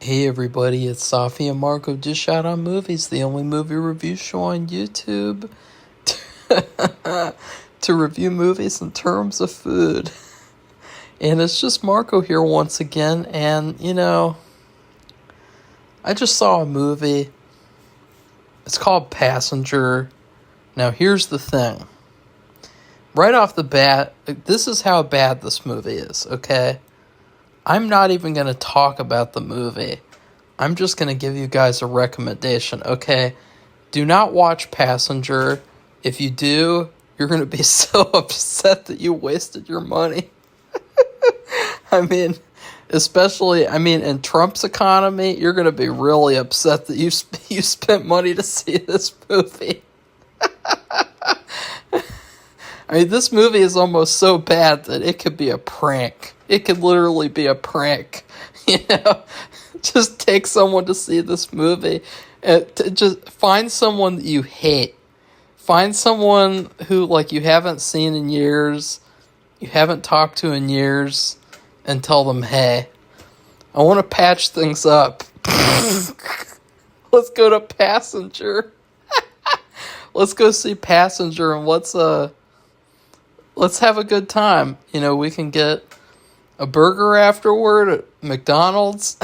Hey everybody, it's Safi and Marco Dish Out on Movies, the only movie review show on YouTube to review movies in terms of food. And it's just Marco here once again, and I just saw a movie. It's called Passenger. Now here's the thing. Right off the bat, this is how bad this movie is, okay? I'm not even going to talk about the movie. I'm just going to give you guys a recommendation, okay? Do not watch Passenger. If you do, you're going to be so upset that you wasted your money. Especially in Trump's economy, you're going to be really upset that you spent money to see this movie. This movie is almost so bad that it could be a prank. It could literally be a prank, Just take someone to see this movie. Just find someone that you hate. Find someone who, you haven't seen in years, you haven't talked to in years, and tell them, hey, I want to patch things up. Let's go to Passenger. Let's go see Passenger, and let's have a good time. We can get a burger afterward at McDonald's.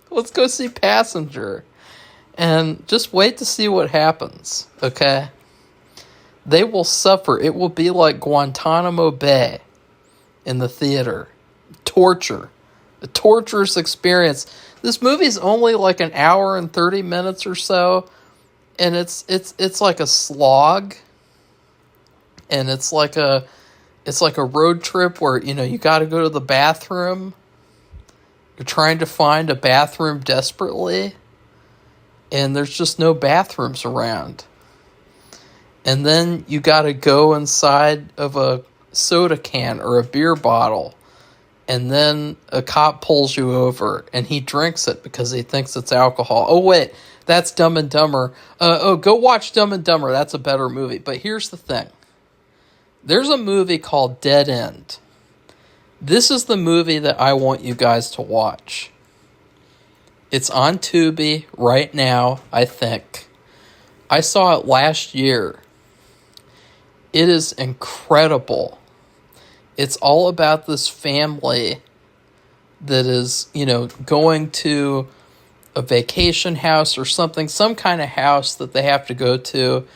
Let's go see Passenger. And just wait to see what happens, okay? They will suffer. It will be like Guantanamo Bay in the theater. Torture. A torturous experience. This movie's only like an hour and 30 minutes or so. And it's like a slog. And it's like a road trip where, you got to go to the bathroom. You're trying to find a bathroom desperately, and there's just no bathrooms around. And then you got to go inside of a soda can or a beer bottle, and then a cop pulls you over, and he drinks it because he thinks it's alcohol. Oh, wait, that's Dumb and Dumber. Go watch Dumb and Dumber. That's a better movie. But here's the thing. There's a movie called Dead End. This is the movie that I want you guys to watch. It's on Tubi right now, I think. I saw it last year. It is incredible. It's all about this family that is, going to a vacation house or something, some kind of house that they have to go to,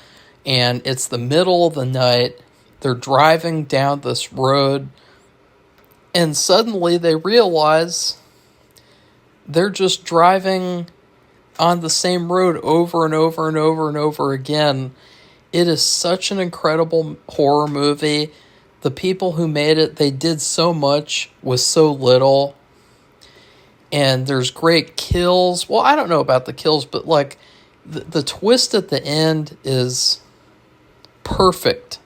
and it's the middle of the night. They're driving down this road, and suddenly they realize they're just driving on the same road over and over and over and over again. It is such an incredible horror movie. The people who made it, they did so much with so little. And there's great kills. Well, I don't know about the kills, but the twist at the end is perfect.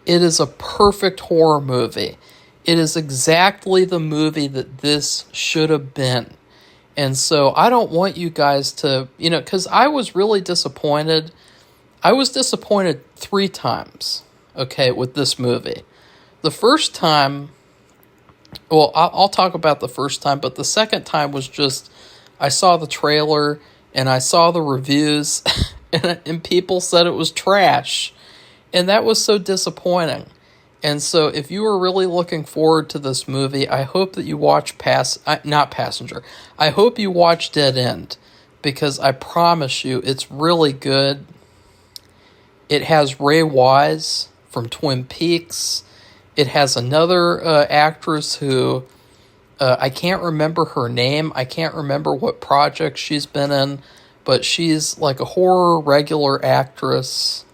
It is a perfect horror movie. It is exactly the movie that this should have been. And so I don't want you guys to, because I was really disappointed. I was disappointed 3 times, okay, with this movie. The first time, well, I'll talk about the first time, but the second time was just, I saw the trailer and I saw the reviews and people said it was trash. And that was so disappointing. And so if you were really looking forward to this movie, I hope that you watch not Passenger. I hope you watch Dead End, because I promise you it's really good. It has Ray Wise from Twin Peaks. It has another actress who I can't remember her name. I can't remember what project she's been in, but she's like a horror regular actress.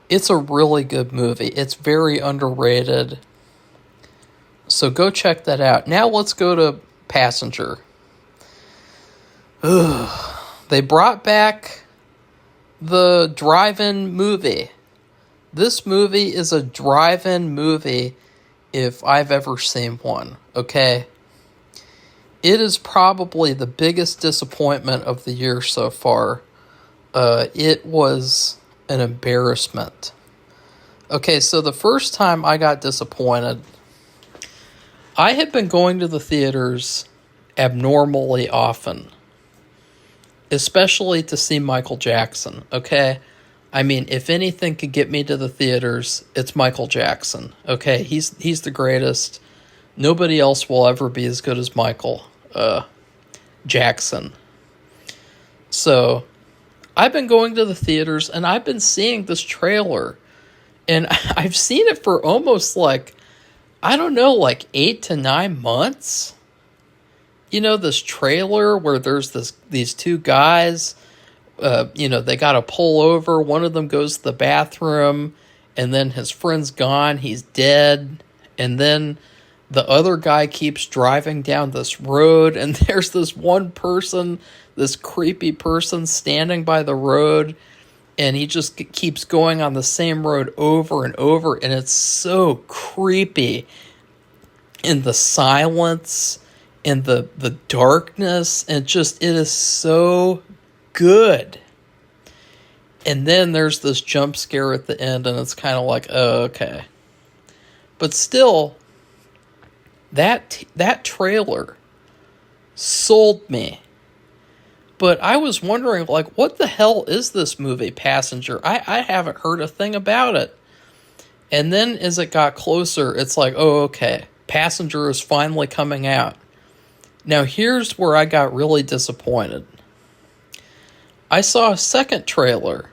It's a really good movie. It's very underrated. So go check that out. Now let's go to Passenger. They brought back the drive-in movie. This movie is a drive-in movie if I've ever seen one, okay? It is probably the biggest disappointment of the year so far. It was an embarrassment. Okay, so the first time I got disappointed, I had been going to the theaters abnormally often, especially to see Michael Jackson, okay? I mean, if anything could get me to the theaters, it's Michael Jackson, okay? He's the greatest. Nobody else will ever be as good as Michael Jackson. So, I've been going to the theaters, and I've been seeing this trailer, and I've seen it for almost like, I don't know, like 8 to 9 months. You know, this trailer where there's these two guys, they got to pull over. One of them goes to the bathroom, and then his friend's gone. He's dead. And then the other guy keeps driving down this road, and there's this one person, this creepy person standing by the road, and he just keeps going on the same road over and over, and it's so creepy. And the silence and the darkness, and it is so good. And then there's this jump scare at the end, and it's kind of like, oh, okay. But still, that trailer sold me. But I was wondering, like, what the hell is this movie, Passenger? I haven't heard a thing about it. And then as it got closer, it's like, oh, okay, Passenger is finally coming out. Now, here's where I got really disappointed. I saw a second trailer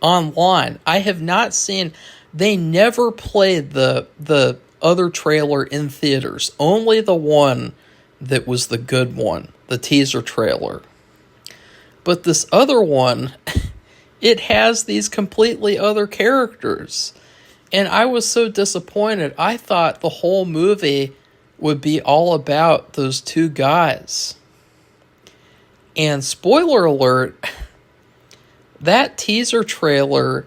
online. I have not seen... They never played the other trailer in theaters. Only the one that was the good one, the teaser trailer. But this other one, it has these completely other characters. And I was so disappointed. I thought the whole movie would be all about those two guys. And spoiler alert, that teaser trailer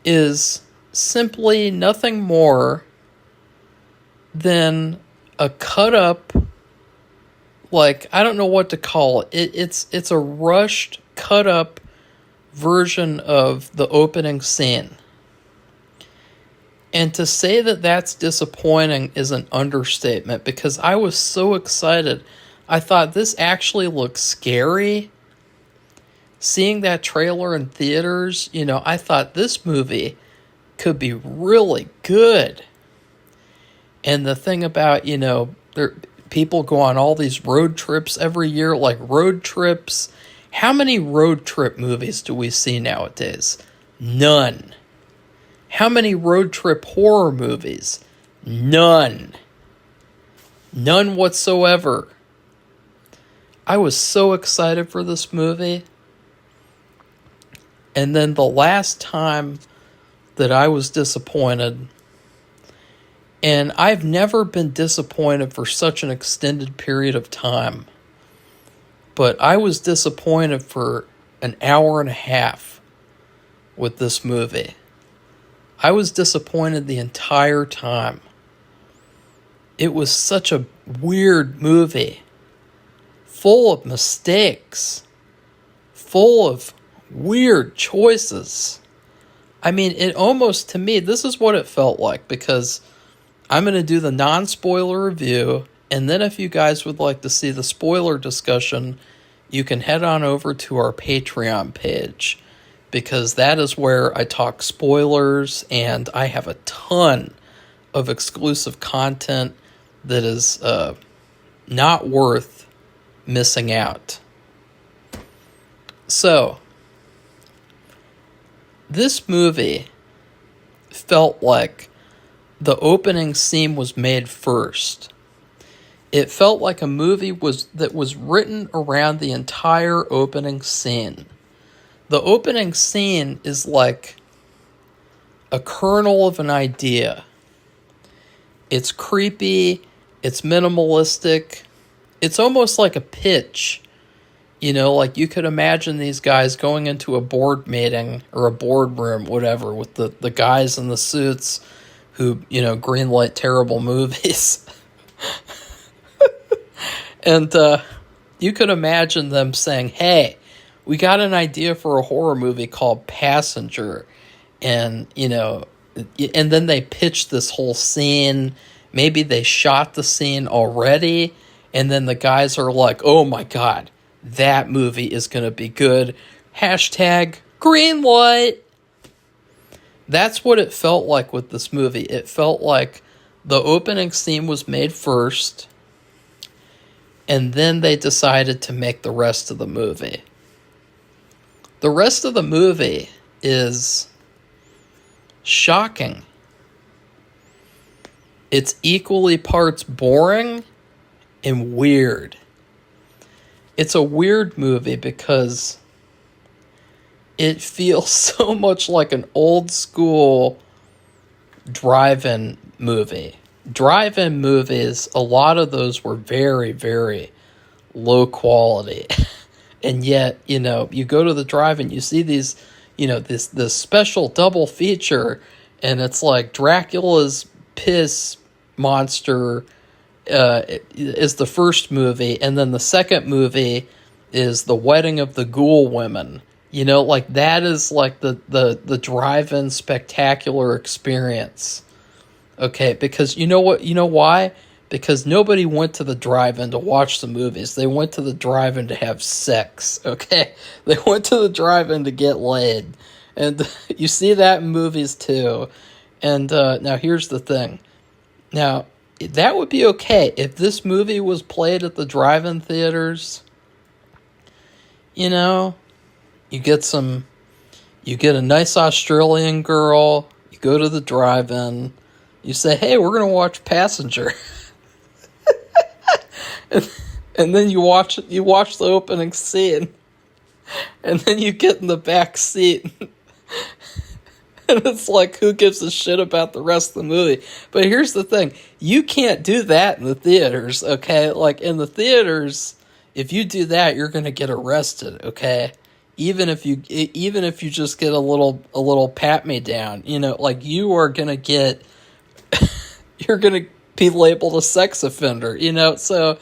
is simply nothing more than a cut up, like, I don't know what to call it. It's a rushed, cut up version of the opening scene. And to say that that's disappointing is an understatement, because I was so excited. I thought this actually looks scary. Seeing that trailer in theaters, I thought this movie could be really good. And the thing about, people go on all these road trips every year, like road trips. How many road trip movies do we see nowadays? None. How many road trip horror movies? None. None whatsoever. I was so excited for this movie. And then the last time that I was disappointed, and I've never been disappointed for such an extended period of time, but I was disappointed for an hour and a half with this movie. I was disappointed the entire time. It was such a weird movie, full of mistakes, full of weird choices. I mean, it almost, to me, this is what it felt like, because I'm going to do the non-spoiler review, and then if you guys would like to see the spoiler discussion, you can head on over to our Patreon page, because that is where I talk spoilers, and I have a ton of exclusive content that is not worth missing out. So, this movie felt like the opening scene was made first. It felt like a movie that was written around the entire opening scene. The opening scene is like a kernel of an idea. It's creepy, it's minimalistic, it's almost like a pitch. Like you could imagine these guys going into a board meeting or a boardroom, whatever, with the guys in the suits who, greenlight terrible movies. And you could imagine them saying, hey, we got an idea for a horror movie called Passenger. And, and then they pitched this whole scene. Maybe they shot the scene already, And then the guys are like, oh my God, that movie is going to be good. Hashtag green light. That's what it felt like with this movie. It felt like the opening scene was made first, and then they decided to make the rest of the movie. The rest of the movie is shocking. It's equally parts boring and weird. It's a weird movie because it feels so much like an old school drive-in movie. Drive-in movies, a lot of those were very, very low quality. And yet, you go to the drive-in, you see these, this special double feature, and it's like Dracula's piss monster is the first movie, and then the second movie is the wedding of the ghoul women. That is like the drive-in spectacular experience. Okay, because you know why? Because nobody went to the drive-in to watch the movies. They went to the drive-in to have sex, okay? They went to the drive-in to get laid. And you see that in movies too. And now here's the thing. Now, that would be okay if this movie was played at the drive-in theaters. You get a nice Australian girl, you go to the drive-in, you say, hey, we're going to watch Passenger. and then you watch the opening scene, and then you get in the back seat, and it's like, who gives a shit about the rest of the movie? But here's the thing, you can't do that in the theaters, okay? Like, in the theaters, if you do that, you're going to get arrested, okay? Even if you just get a little pat me down, you are going to get, you're going to be labeled a sex offender, so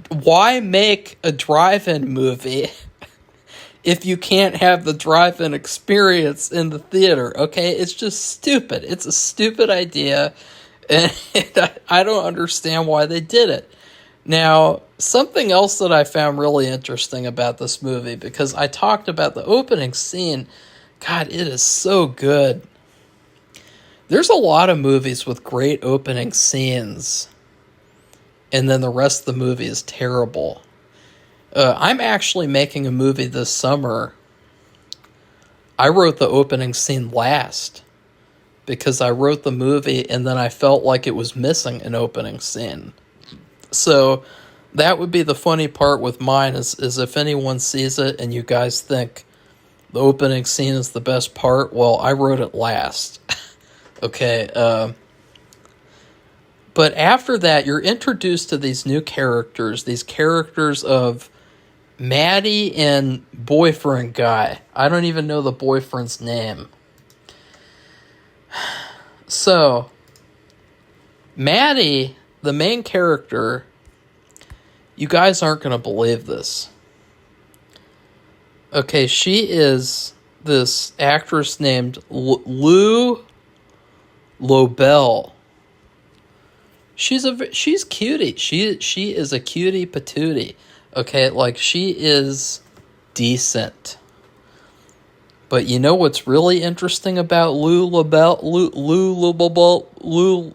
why make a drive-in movie if you can't have the drive-in experience in the theater, okay? It's just stupid. It's a stupid idea, and I don't understand why they did it. Now, something else that I found really interesting about this movie, because I talked about the opening scene, God, it is so good. There's a lot of movies with great opening scenes, and then the rest of the movie is terrible. I'm actually making a movie this summer. I wrote the opening scene last, because I wrote the movie, and then I felt like it was missing an opening scene. So that would be the funny part with mine, is if anyone sees it and you guys think the opening scene is the best part, well, I wrote it last. Okay, but after that, you're introduced to these new characters, these characters of Maddie and boyfriend guy. I don't even know the boyfriend's name. So, Maddie, the main character, you guys aren't going to believe this. Okay, she is this actress named Lou Lobel. She's cutie. She is a cutie patootie. Okay, like, she is decent. But you know what's really interesting about Lou Labobo? Lou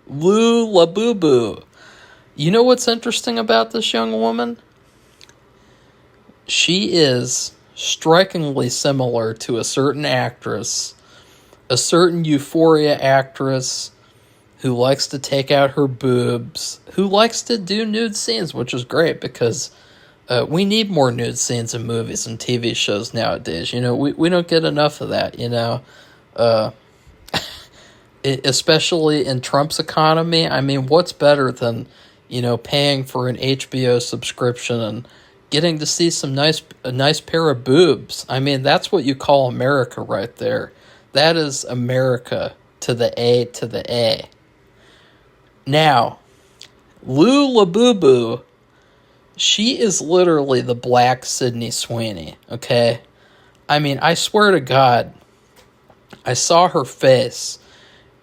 Labubu. You know what's interesting about this young woman? She is strikingly similar to a certain actress, a certain Euphoria actress who likes to take out her boobs, who likes to do nude scenes, which is great because we need more nude scenes in movies and TV shows nowadays. We don't get enough of that, especially in Trump's economy. I mean, what's better than, paying for an HBO subscription and getting to see a nice pair of boobs? I mean, that's what you call America right there. That is America to the A to the A. Now, Lou Labubu, she is literally the black Sydney Sweeney, okay? I mean, I swear to God, I saw her face,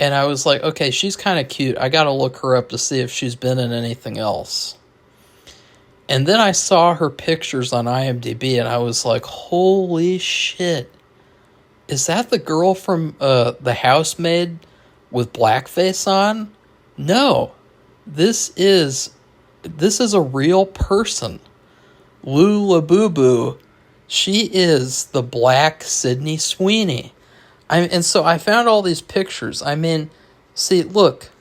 And I was like, okay, she's kind of cute. I got to look her up to see if she's been in anything else. And then I saw her pictures on IMDb, and I was like, holy shit. Is that the girl from The Housemaid with blackface on? No. This is a real person. Lou Labubu. She is the black Sydney Sweeney. And so I found all these pictures. I mean, see, look.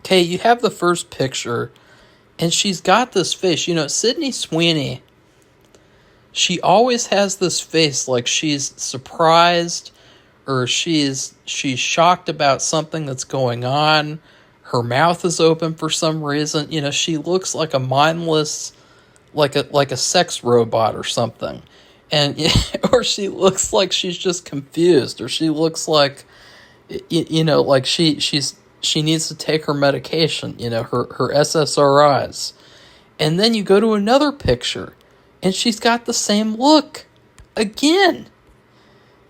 Okay, you have the first picture, and she's got this face. You know, Sydney Sweeney, she always has this face like she's surprised or she's shocked about something that's going on. Her mouth is open for some reason. You know, she looks like a mindless, like a sex robot or something. And or she looks like she's just confused, or she looks like, you know, like she needs to take her medication, you know, her SSRIs. And then you go to another picture, and she's got the same look again.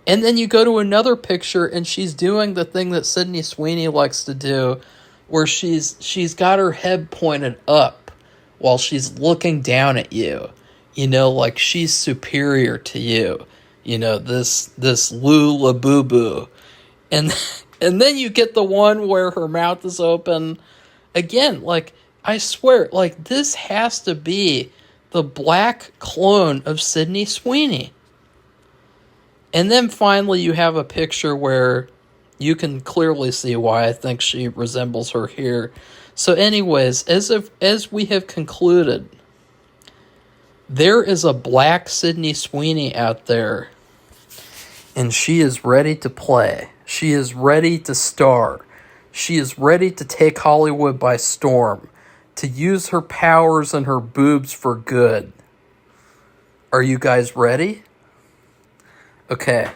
And then you go to another picture, and she's doing the thing that Sydney Sweeney likes to do, where she's got her head pointed up while she's looking down at you. You know, like she's superior to you. You know, this Lou Labubu. And then you get the one where her mouth is open. Again, like, I swear, like, this has to be the black clone of Sydney Sweeney. And then finally you have a picture where you can clearly see why I think she resembles her here. So anyways, as we have concluded, there is a black Sydney Sweeney out there, and she is ready to play. She is ready to star. She is ready to take Hollywood by storm, to use her powers and her boobs for good. Are you guys ready? Okay.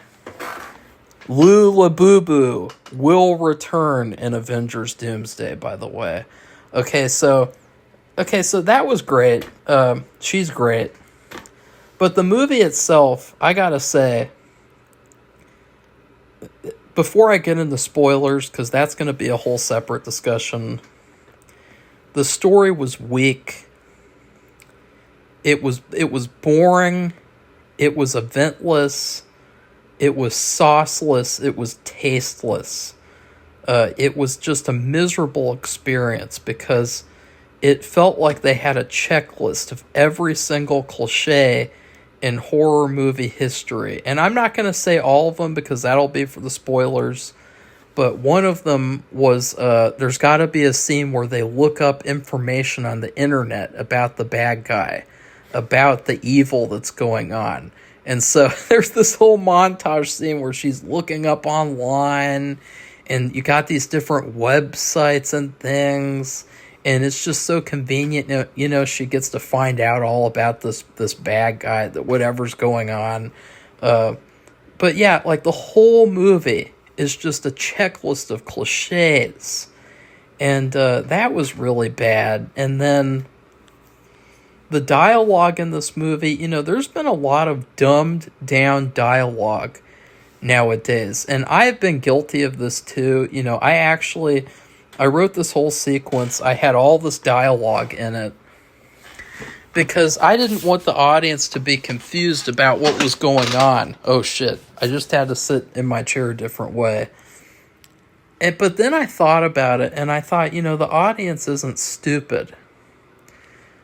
Lou Labubu will return in Avengers Doomsday, by the way. Okay, so that was great. She's great. But the movie itself, I gotta say, before I get into spoilers, because that's going to be a whole separate discussion, the story was weak. It was boring. It was eventless. It was sauceless. It was tasteless. It was just a miserable experience because it felt like they had a checklist of every single cliche in horror movie history. And I'm not going to say all of them because that'll be for the spoilers. But one of them was, there's got to be a scene where they look up information on the internet about the bad guy, about the evil that's going on. And so there's this whole montage scene where she's looking up online, and you got these different websites and things, and it's just so convenient. You know, she gets to find out all about this bad guy, that whatever's going on. But yeah, like the whole movie is just a checklist of cliches, and that was really bad. And then the dialogue in this movie, you know, there's been a lot of dumbed down dialogue nowadays, and I've been guilty of this too. You know, I wrote this whole sequence. I had all this dialogue in it because I didn't want the audience to be confused about what was going on. Oh shit, I just had to sit in my chair a different way. But then I thought about it, and I thought, you know, the audience isn't stupid.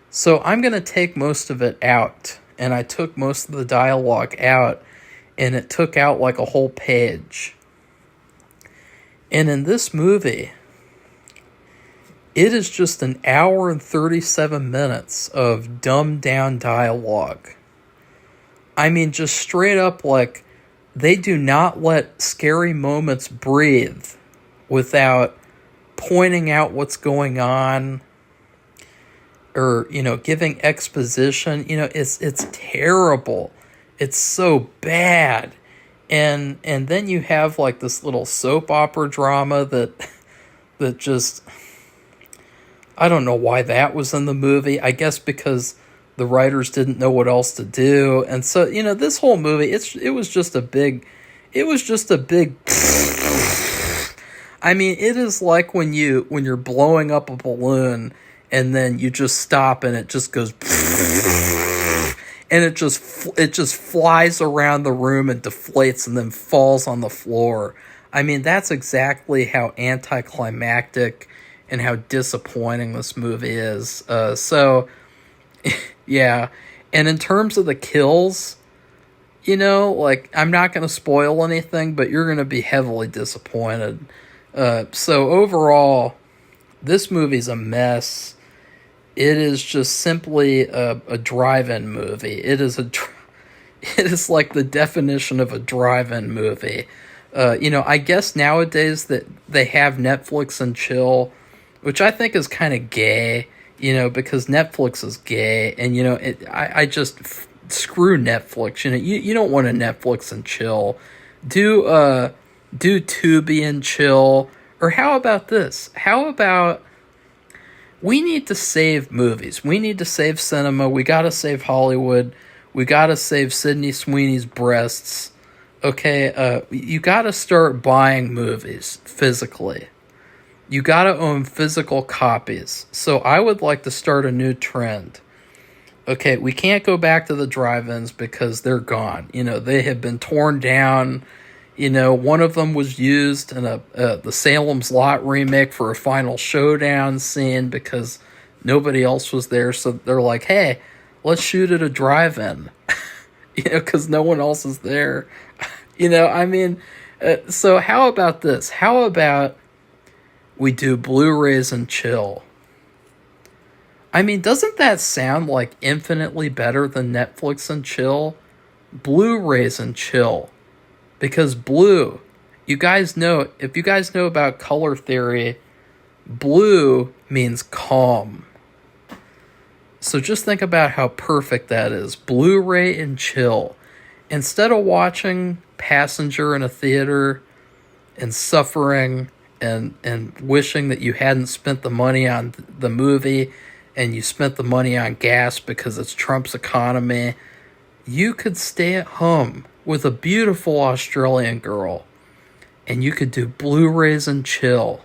So I'm going to take most of it out. And I took most of the dialogue out, and it took out like a whole page. And in this movie, it is just an hour and 37 minutes of dumbed down dialogue. I mean, just straight up, like, they do not let scary moments breathe without pointing out what's going on, or, you know, giving exposition. You know, it's terrible. It's so bad. And then you have like this little soap opera drama that just, I don't know why that was in the movie. I guess because the writers didn't know what else to do. And so, you know, this whole movie, it was just a big I mean, it is like when you're blowing up a balloon and then you just stop and it just goes and it just flies around the room and deflates and then falls on the floor. I mean, that's exactly how anticlimactic and how disappointing this movie is. So yeah, and in terms of the kills, like, I'm not going to spoil anything, but you're going to be heavily disappointed. So overall, this movie's a mess. It is just simply a drive-in movie. It is like the definition of a drive-in movie. I guess nowadays that they have Netflix and chill, which I think is kind of gay, because Netflix is gay, and I just screw Netflix. You don't want to Netflix and chill. Do Tubi and chill. Or how about this? How about we need to save movies. We need to save cinema. We got to save Hollywood. We got to save Sydney Sweeney's breasts. Okay, you got to start buying movies physically. You got to own physical copies. So I would like to start a new trend. Okay, we can't go back to the drive-ins because they're gone. They have been torn down. One of them was used in the Salem's Lot remake for a final showdown scene because nobody else was there. So they're like, hey, let's shoot at a drive-in, because no one else is there. So how about this? How about we do Blu-rays and chill? I mean, doesn't that sound like infinitely better than Netflix and chill? Blu-rays and chill. Because blue, if you guys know about color theory, blue means calm. So just think about how perfect that is. Blu-ray and chill. Instead of watching Passenger in a theater and suffering and wishing that you hadn't spent the money on the movie and you spent the money on gas because it's Trump's economy, you could stay at home with a beautiful Australian girl, and you could do Blu-rays and chill,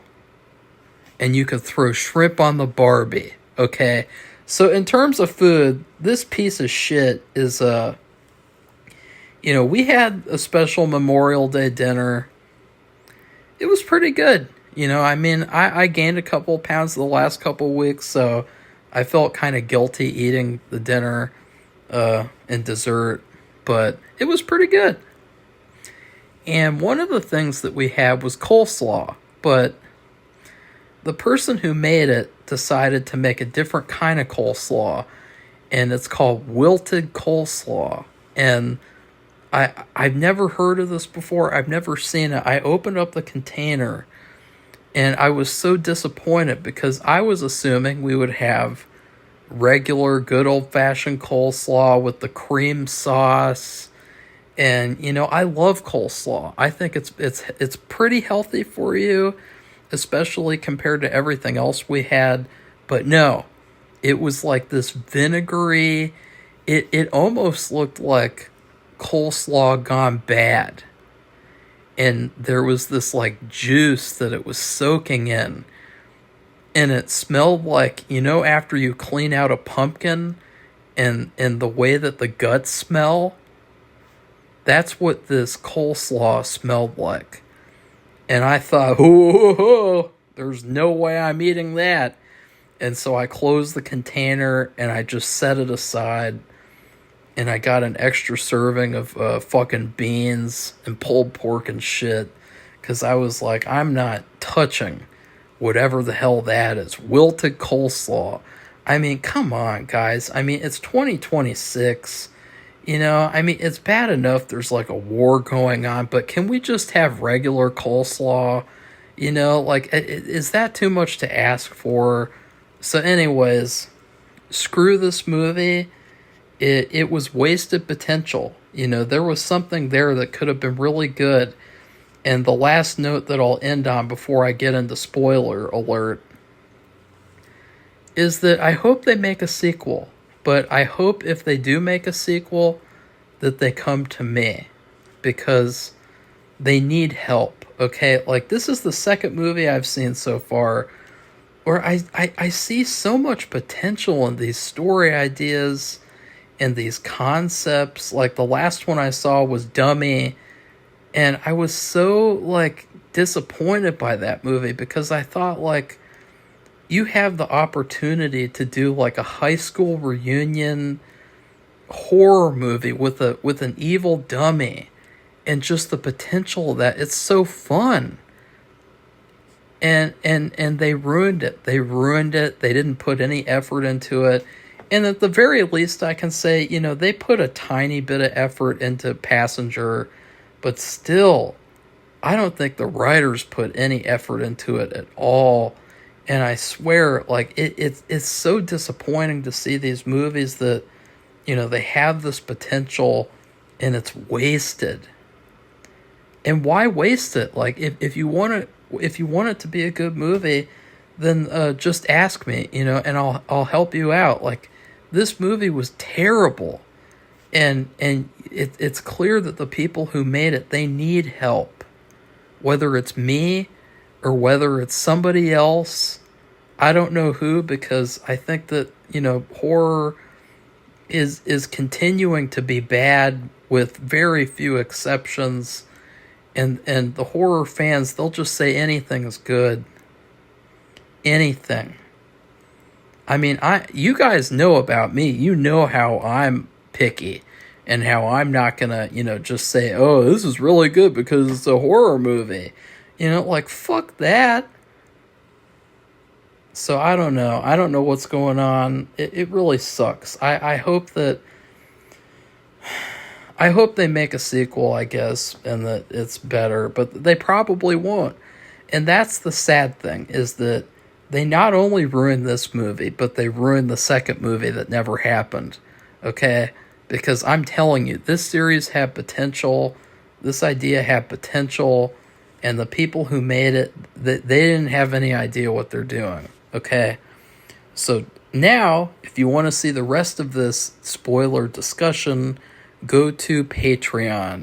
and you could throw shrimp on the Barbie, okay? So in terms of food, this piece of shit is, we had a special Memorial Day dinner. It was pretty good. I gained a couple of pounds the last couple of weeks, so I felt kind of guilty eating the dinner and dessert, but it was pretty good. And one of the things that we had was coleslaw, but the person who made it decided to make a different kind of coleslaw, and it's called wilted coleslaw. And I've never heard of this before. I've never seen it. I opened up the container, and I was so disappointed because I was assuming we would have regular good old-fashioned coleslaw with the cream sauce. And I love coleslaw. I think it's pretty healthy for you, especially compared to everything else we had. But no, it was like this vinegary, it almost looked like coleslaw gone bad. And there was this like juice that it was soaking in. And it smelled like, after you clean out a pumpkin and the way that the guts smell, that's what this coleslaw smelled like. And I thought, there's no way I'm eating that. And so I closed the container and I just set it aside. And I got an extra serving of fucking beans and pulled pork and shit. Because I was like, I'm not touching whatever the hell that is. Wilted coleslaw. I mean, come on, guys. I mean, it's 2026. It's bad enough there's like a war going on, but can we just have regular coleslaw? Is that too much to ask for? So anyways, screw this movie. It was wasted potential. There was something there that could have been really good. And the last note that I'll end on before I get into spoiler alert is that I hope they make a sequel. But I hope if they do make a sequel that they come to me, because they need help. Okay, like this is the second movie I've seen so far where I see so much potential in these story ideas and these concepts. Like the last one I saw was Dummy, and I was so like disappointed by that movie because I thought like you have the opportunity to do like a high school reunion horror movie with an evil dummy, and just the potential that it's so fun. And they ruined it. They ruined it. They didn't put any effort into it. And at the very least, I can say, they put a tiny bit of effort into Passenger, but still, I don't think the writers put any effort into it at all. And I swear, like, it's so disappointing to see these movies that, they have this potential and it's wasted. And why waste it? Like, if you want it to be a good movie, then just ask me, and I'll help you out. Like, this movie was terrible, and it's clear that the people who made it, they need help, whether it's me or whether it's somebody else. I don't know who, because I think that horror is continuing to be bad with very few exceptions. And the horror fans, they'll just say anything is good. Anything. I mean, you guys know about me. You know how I'm picky and how I'm not gonna, just say, oh, this is really good because it's a horror movie. Like, fuck that. So I don't know. I don't know what's going on. It really sucks. I hope that... I hope they make a sequel, I guess, and that it's better, but they probably won't. And that's the sad thing, is that they not only ruined this movie, but they ruined the second movie that never happened. Okay? Because I'm telling you, this series had potential, this idea had potential, and the people who made it, they didn't have any idea what they're doing. Okay? So now, if you want to see the rest of this spoiler discussion, go to Patreon.